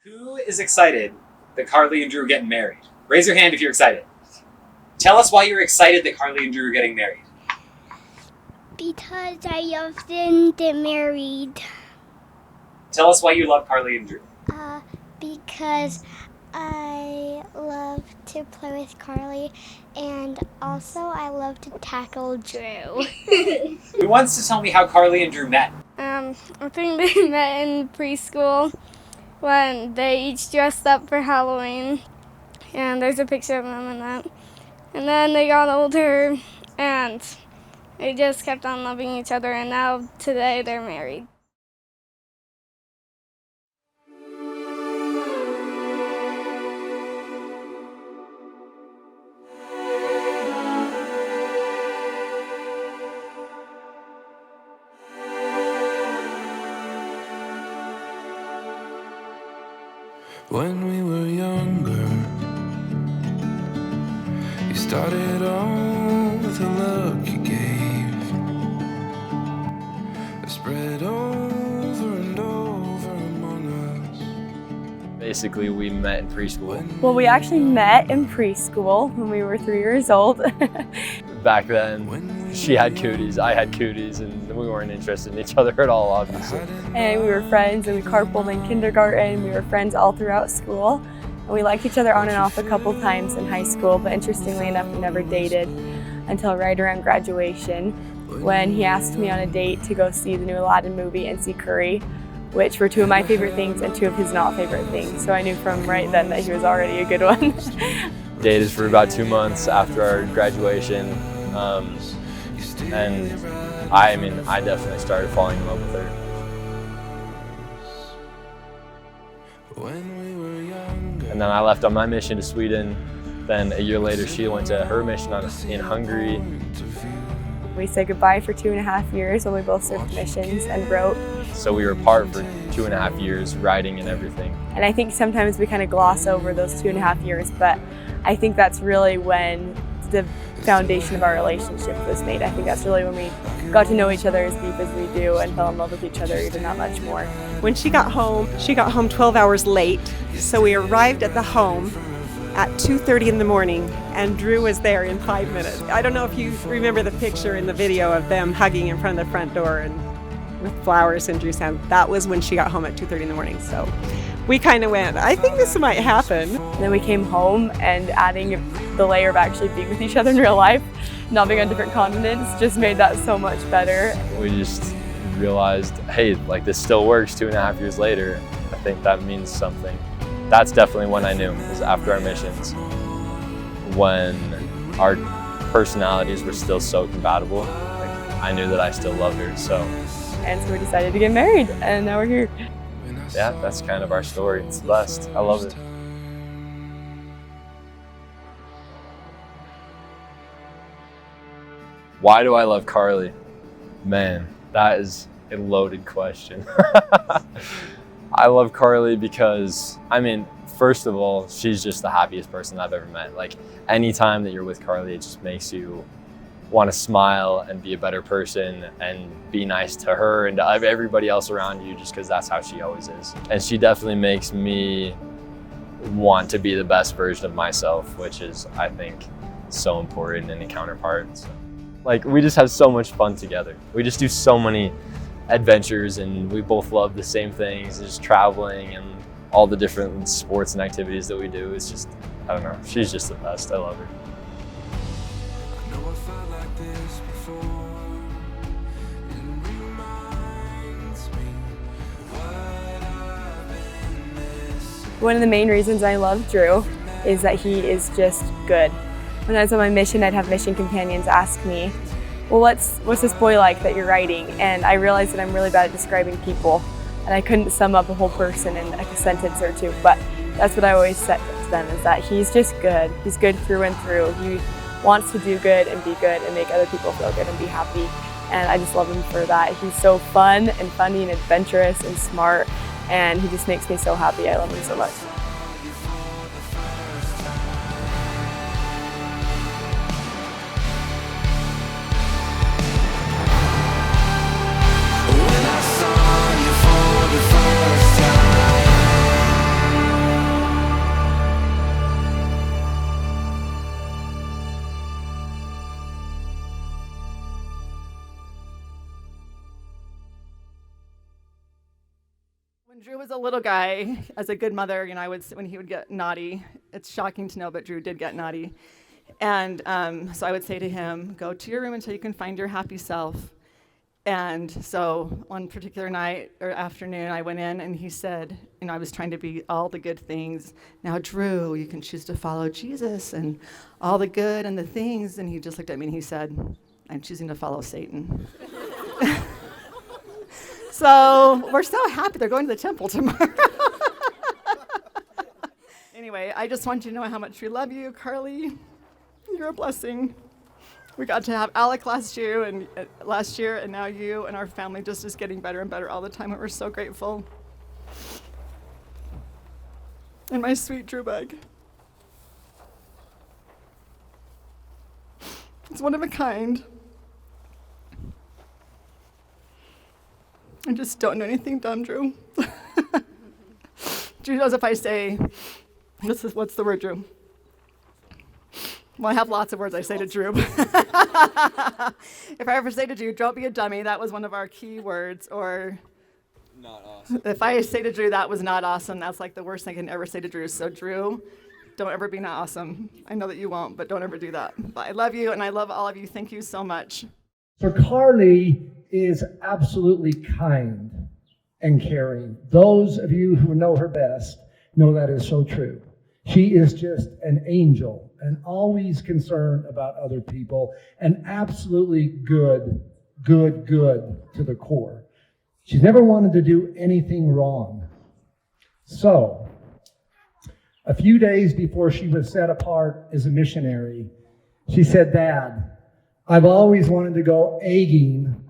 Who is excited that Karli and Drew are getting married? Raise your hand if you're excited. Tell us why you're excited that Karli and Drew are getting married. Because I often get married. Tell us why you love Karli and Drew. Because I love to play with Karli, and also I love to tackle Drew. Who wants to tell me how Karli and Drew met? I think they met in preschool when they each dressed up for Halloween, and there's a picture of them in that. And then they got older, and they just kept on loving each other, and now today they're married. When we were younger, you started on with a look you gave, that spread over and over among us. Basically, we met in preschool. Well, we actually met in preschool when we were 3 years old. Back then, she had cooties, I had cooties, and we weren't interested in each other at all, obviously. And we were friends, and we carpooled in kindergarten. We were friends all throughout school. And we liked each other on and off a couple times in high school, but interestingly enough, we never dated until right around graduation, when he asked me on a date to go see the new Aladdin movie and see Curry, which were two of my favorite things and two of his not favorite things. So I knew from right then that he was already a good one. Dated for about 2 months after our graduation, and I definitely started falling in love with her. And then I left on my mission to Sweden. Then a year later, she went to her mission in Hungary. We said goodbye for 2.5 years when we both served missions and wrote. So we were apart for 2.5 years, writing and everything. And I think sometimes we kind of gloss over those 2.5 years, but I think that's really when the foundation of our relationship was made. I think that's really when we got to know each other as deep as we do and fell in love with each other even that much more. When she got home 12 hours late, so we arrived at the home at 2:30 in the morning, and Drew was there in 5 minutes. I don't know if you remember the picture in the video of them hugging in front of the front door and with flowers in Drew's hand. That was when she got home at 2:30 in the morning. So we kind of went, I think this might happen. And then we came home, and adding the layer of actually being with each other in real life, not being on different continents, just made that so much better. We just realized, hey, like this still works 2.5 years later. I think that means something. That's definitely when I knew, was after our missions, when our personalities were still so compatible. Like, I knew that I still loved her, so. And so we decided to get married, and now we're here. Yeah, that's kind of our story. It's the best. I love it. Why do I love Karli? Man, that is a loaded question. I love Karli because, first of all, she's just the happiest person I've ever met. Like, anytime that you're with Karli, it just makes you want to smile and be a better person and be nice to her and to everybody else around you, just because that's how she always is. And she definitely makes me want to be the best version of myself, which is, I think, so important in a counterpart. So, like, we just have so much fun together. We just do so many adventures, and we both love the same things, just traveling and all the different sports and activities that we do. It's just, I don't know, she's just the best. I love her. One of the main reasons I love Drew is that he is just good. When I was on my mission, I'd have mission companions ask me, well, what's this boy like that you're writing? And I realized that I'm really bad at describing people, and I couldn't sum up a whole person in like a sentence or two, but that's what I always said to them, is that he's just good. He's good through and through. He wants to do good and be good and make other people feel good and be happy, and I just love him for that. He's so fun and funny and adventurous and smart, and he just makes me so happy. I love him so much. When I saw you for the first time, Drew was a little guy, as a good mother, when he would get naughty, it's shocking to know, but Drew did get naughty. And so I would say to him, go to your room until you can find your happy self. And so one particular night or afternoon, I went in and he said, I was trying to be all the good things. Now, Drew, you can choose to follow Jesus and all the good and the things. And he just looked at me and he said, I'm choosing to follow Satan. So we're so happy they're going to the temple tomorrow. Anyway, I just want you to know how much we love you, Karli. You're a blessing. We got to have Alec last year, and now you and our family just is getting better and better all the time, and we're so grateful. And my sweet Drew bag. It's one of a kind. I just don't know anything dumb, Drew. Drew knows if I say, what's the word, Drew? Well, I have lots of words I say to Drew. If I ever say to Drew, don't be a dummy, that was one of our key words. Or not awesome. If I say to Drew, that was not awesome, that's like the worst thing I can ever say to Drew. So Drew, don't ever be not awesome. I know that you won't, but don't ever do that. But I love you, and I love all of you. Thank you so much. So Karli is absolutely kind and caring. Those of you who know her best know that is so true. She is just an angel and always concerned about other people and absolutely good to the core. She's never wanted to do anything wrong. So, a few days before she was set apart as a missionary, she said, Dad, I've always wanted to go egging,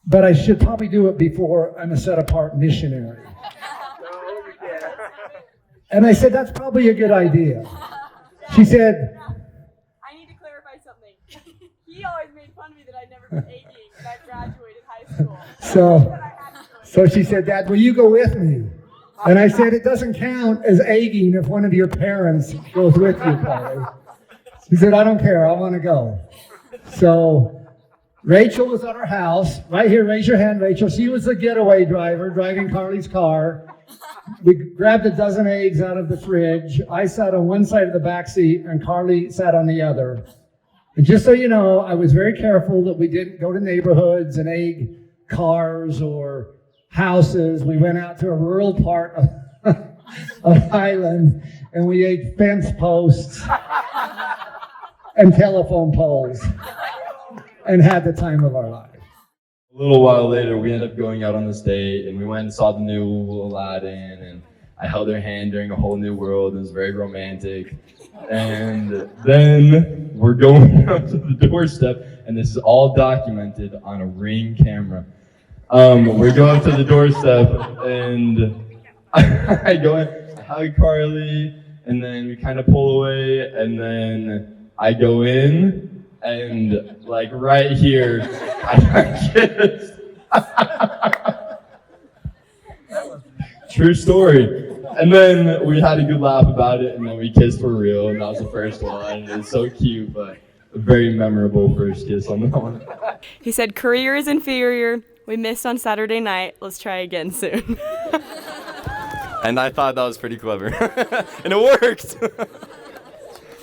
but I should probably do it before I'm a set-apart missionary. And I said, that's probably a good idea. She said, I need to clarify something. He always made fun of me that I'd never been egging when I graduated high school. So she said, Dad, will you go with me? And I said, it doesn't count as egging if one of your parents goes with you, Karli. She said, I don't care, I want to go. So Rachel was at our house. Right here, raise your hand, Rachel. She was the getaway driver driving Karli's car. We grabbed a dozen eggs out of the fridge. I sat on one side of the back seat and Karli sat on the other. And just so you know, I was very careful that we didn't go to neighborhoods and egg cars or houses. We went out to a rural part of Highland and we ate fence posts and telephone poles and had the time of our life. A little while later, we ended up going out on this date, and we went and saw the new Aladdin, and I held her hand during A Whole New World. It was very romantic. And then we're going up to the doorstep, and this is all documented on a Ring camera. We're going up to the doorstep, and I go in, I hug Karli, and then we kind of pull away, and then I go in, and like right here, I kissed. True story. And then we had a good laugh about it, and then we kissed for real, and that was the first one. It was so cute, but a very memorable first kiss on that one. He said, career is inferior. We missed on Saturday night. Let's try again soon. And I thought that was pretty clever. And it worked.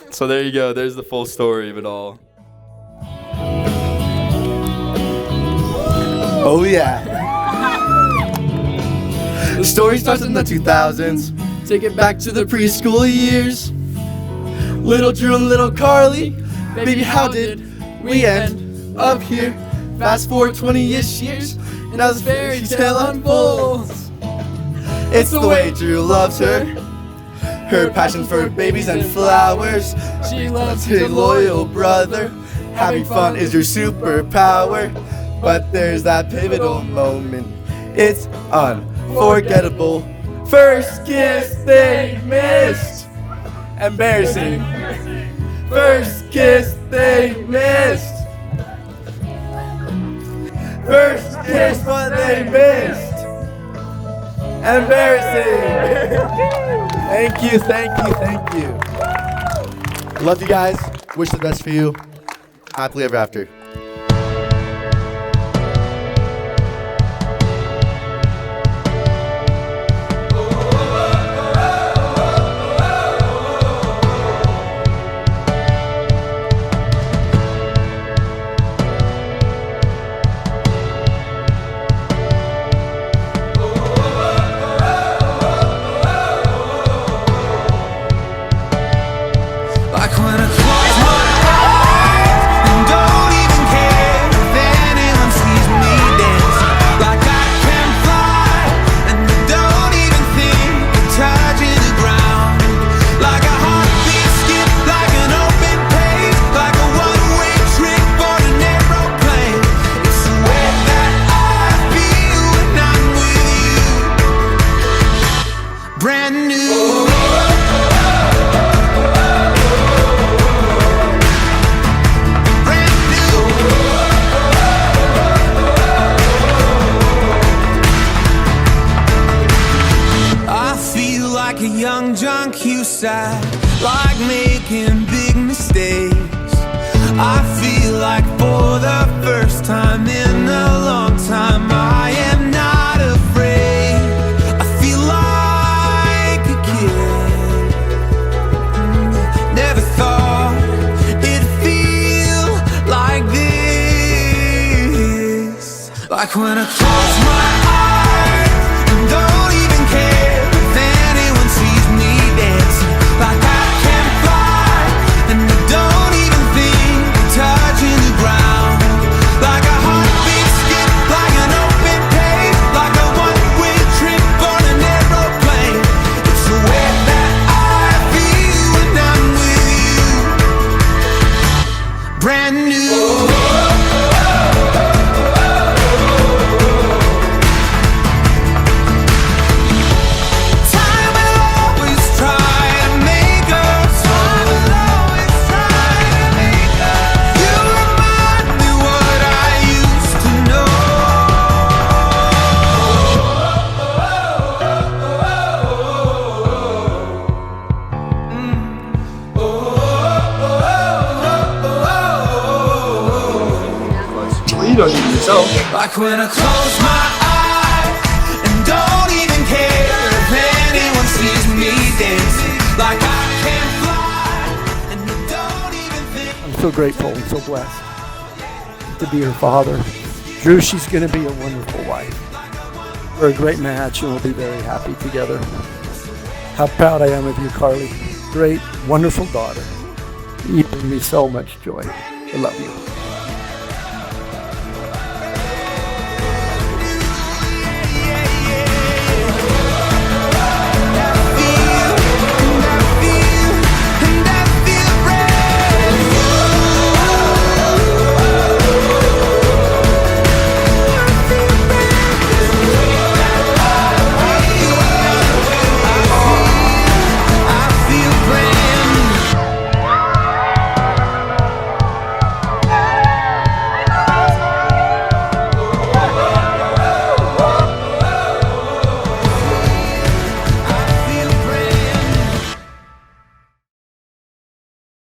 So there you go. There's the full story of it all. Oh yeah. The story starts in the 2000s. Take it back to the preschool years. Little Drew and little Karli. Baby, how did we end up here? Fast forward 20-ish years, and now this fairy tale unfolds. It's the way Drew loves her. Her passion for babies and flowers. She loves her loyal brother. Having fun is your superpower. But there's that pivotal moment. It's unforgettable. First kiss they missed. Embarrassing. First kiss they missed. First kiss but they missed. Embarrassing. Thank you, thank you, thank you. Love you guys. Wish the best for you. Happily ever after. brand new. Like a young John Cusack, like making big mistakes. I feel like for the first time in a long time, I am not afraid. I feel like a kid. Never thought it'd feel like this. Like when I close my eyes and don't even care. Like I can fly, and I don't even think of touching the ground. Like a heartbeat skip, like an open page, like a one-way trip on an aeroplane. It's the way that I feel when I'm with you. Brand new. Like when I close my eyes and don't even care if anyone sees me dancing. Like I can fly and I don't even think. I'm so grateful and so blessed to be her father. Drew, she's going to be a wonderful wife. We're a great match and we'll be very happy together. How proud I am of you, Karli. Great, wonderful daughter. You bring me so much joy. I love you.